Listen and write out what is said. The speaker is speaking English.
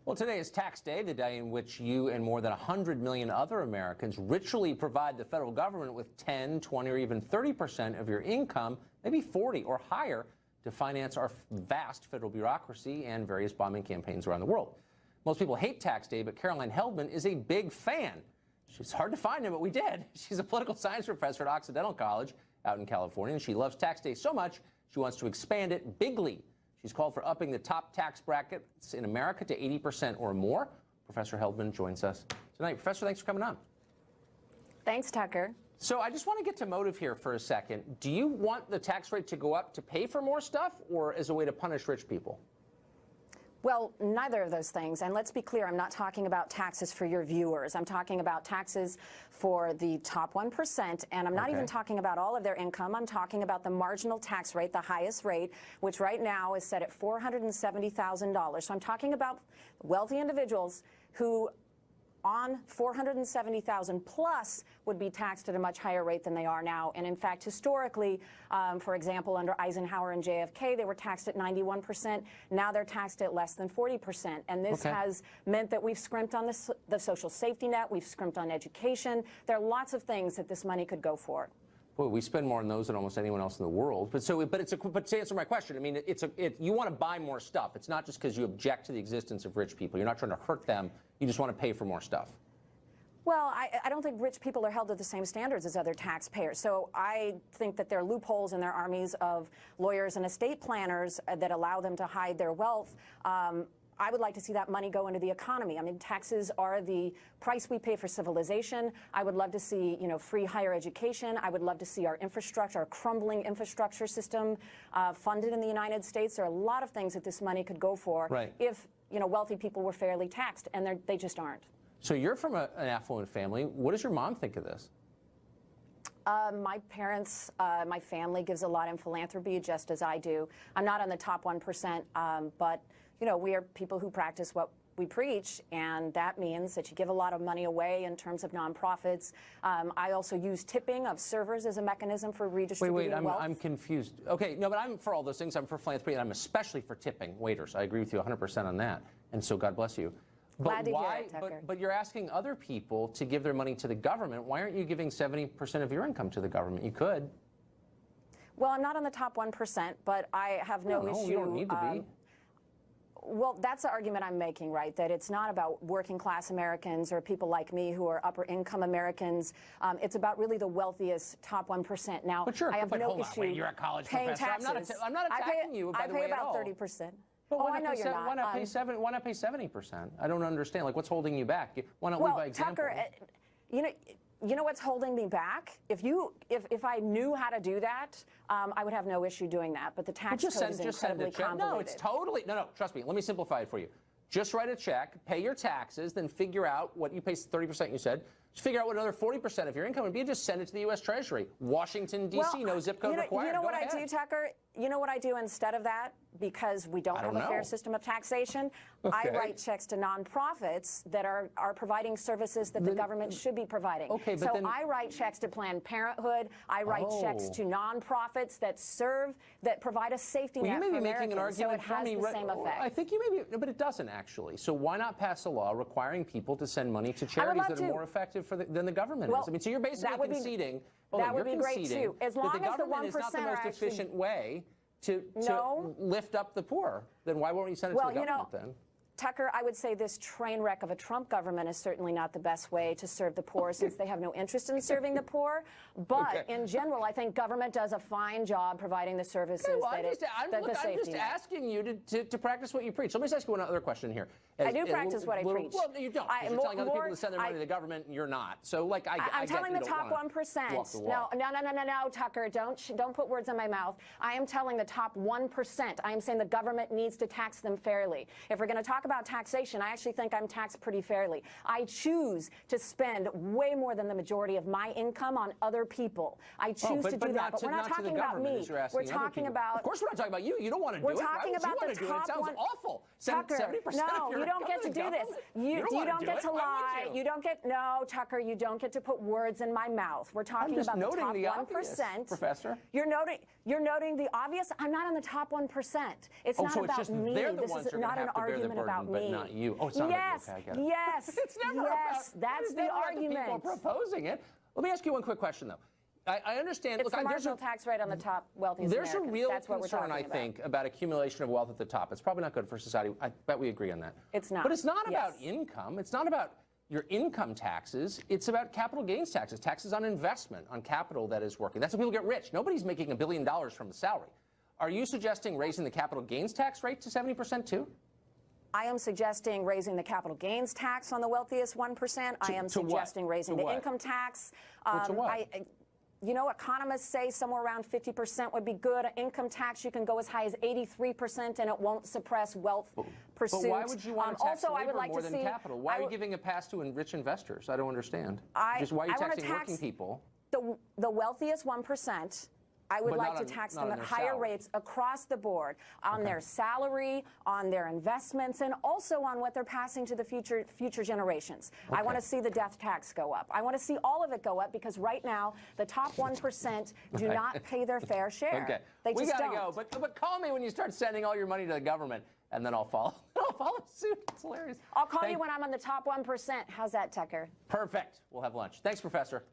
Well, today is tax day, the day in which you and more than 100 million other Americans ritually provide the federal government with 10, 20, or even 30% of your income, maybe 40 or higher, to finance our vast federal bureaucracy and various bombing campaigns around the world. Most people hate tax day, but Caroline Heldman is a big fan. It's hard to find him, but we did. She's a political science professor at Occidental College out in California, and she loves tax day so much she wants to expand it bigly. She's called for upping the top tax brackets in America to 80% or more. Professor Heldman joins us tonight. Professor, thanks for coming on. Thanks, Tucker. So I just want to get to motive here for a second. Do you want the tax rate to go up to pay for more stuff or as a way to punish rich people? Well, neither of those things. And let's be clear, I'm not talking about taxes for your viewers. I'm talking about taxes for the top 1%. And I'm not even talking about all of their income. I'm talking about the marginal tax rate, the highest rate, which right now is set at $470,000. So I'm talking about wealthy individuals who on $470,000 plus would be taxed at a much higher rate than they are now. And in fact, historically, for example, under Eisenhower and JFK, they were taxed at 91%. Now they're taxed at less than 40%. And this has meant that we've scrimped on the social safety net. We've scrimped on education. There are lots of things that this money could go for. Boy, we spend more on those than almost anyone else in the world. But to answer my question, I mean, you want to buy more stuff. It's not just because you object to the existence of rich people. You're not trying to hurt them. You just want to pay for more stuff. Well, I don't think rich people are held to the same standards as other taxpayers. So I think that there are loopholes in their armies of lawyers and estate planners that allow them to hide their wealth. I would like to see that money go into the economy. I mean, taxes are the price we pay for civilization. I would love to see, free higher education. I would love to see our infrastructure, our crumbling infrastructure system funded in the United States. There are a lot of things that this money could go for if, wealthy people were fairly taxed, and they just aren't. So you're from an affluent family. What does your mom think of this? My parents, my family gives a lot in philanthropy, just as I do. I'm not on the top 1%, but we are people who practice what we preach, and that means that you give a lot of money away in terms of nonprofits. I also use tipping of servers as a mechanism for redistributing wealth. I'm confused. Okay, no, but I'm for all those things. I'm for philanthropy, and I'm especially for tipping waiters. I agree with you 100% on that, and so God bless you. Glad to hear it, Tucker. But you're asking other people to give their money to the government. Why aren't you giving 70% of your income to the government? You could. Well, I'm not on the top 1%, but I have no issue. You don't need to be. Well, that's the argument I'm making, right? That it's not about working class Americans or people like me who are upper income Americans. It's about really the wealthiest top 1%. Now, I have no issue wait, you're a college paying professor. taxes. I'm not attacking you, by the way, at all. I pay about 30%. But I know you're not. Why not pay 70%? I don't understand. Like, what's holding you back? Why not lead by example? Tucker, you know what's holding me back? If I knew how to do that, I would have no issue doing that. But the tax code is incredibly convoluted. No, it's totally no. Trust me. Let me simplify it for you. Just write a check, pay your taxes, then figure out what you pay. 30%, you said. Just figure out what another 40% of your income would be. Just send it to the U.S. Treasury. Washington, D.C. No zip code required. You know what I do, Tucker? You know what I do instead of that? Because we don't have a fair system of taxation, I write checks to nonprofits that are providing services that the government should be providing. So I write checks to Planned Parenthood. I write checks to nonprofits that provide a safety net for Americans. So it has the same effect. I think you may be, but it doesn't actually. So why not pass a law requiring people to send money to charities that are more effective than the government is? I mean, so you're basically conceding. That would be great too, as long as the 1% is not the most efficient way to lift up the poor. Then why won't you send it to the government then? Tucker, I would say this train wreck of a Trump government is certainly not the best way to serve the poor, since they have no interest in serving the poor. But in general, I think government does a fine job providing the services I'm just asking you to practice what you preach. So let me ask you one other question here. I do practice what I preach. Well, you don't. You're telling other people to send their money to the government, and you're not. So, like, I'm telling the top 1%. No, Tucker, don't put words in my mouth. I am telling the top 1%. I am saying the government needs to tax them fairly. If we're going to talk about taxation, I actually think I'm taxed pretty fairly. I choose to spend way more than the majority of my income on other people. I choose to do that. But we're not talking about me. We're talking about. Of course, we're not talking about you. You don't want to do it. We're talking about the top 1%. It sounds awful. Tucker, no, you don't get to do this. You don't get to lie. You don't get. No, Tucker, you don't get to put words in my mouth. We're talking about the top 1%. Professor. You're noting the obvious. I'm not in the top 1%. It's not about me. They're the this ones is who are not an have to bear the argument burden about but me. not you. Oh, it's not yes, about you. Okay, I get it. yes, It's never yes. about, That's it's the never about argument. the people proposing it. Let me ask you one quick question, though. I understand. It's look, the marginal tax rate on the top wealthiest There's Americans. a real That's what concern, we're I talking think, about accumulation of wealth at the top. It's probably not good for society. I bet we agree on that. It's not. But it's not about Yes. income. It's not about your income taxes. It's about capital gains taxes, taxes on investment, on capital that is working. That's how people get rich. Nobody's making $1 billion from a salary. Are you suggesting raising the capital gains tax rate to 70% too? I am suggesting raising the capital gains tax on the wealthiest 1%. I am suggesting raising the income tax. To what? You know, economists say somewhere around 50% would be good. Income tax, you can go as high as 83%, and it won't suppress wealth pursuit. But why would you want to tax also, I would labor like more to than see, capital? Why are you giving a pass to rich investors? I don't understand. Just why are you I wanna taxing tax working people? the wealthiest 1%. I would But like not to on- tax not them on at their higher salary. rates across the board on their salary, on their investments, and also on what they're passing to the future generations. I want to see the death tax go up. I want to see all of it go up because right now the top 1% do not pay their fair share. Okay, They we just gotta don't. go. But call me when you start sending all your money to the government, and then I'll follow. I'll follow suit. It's hilarious. I'll call you when I'm on the top 1%. How's that, Tucker? Perfect. We'll have lunch. Thanks, Professor.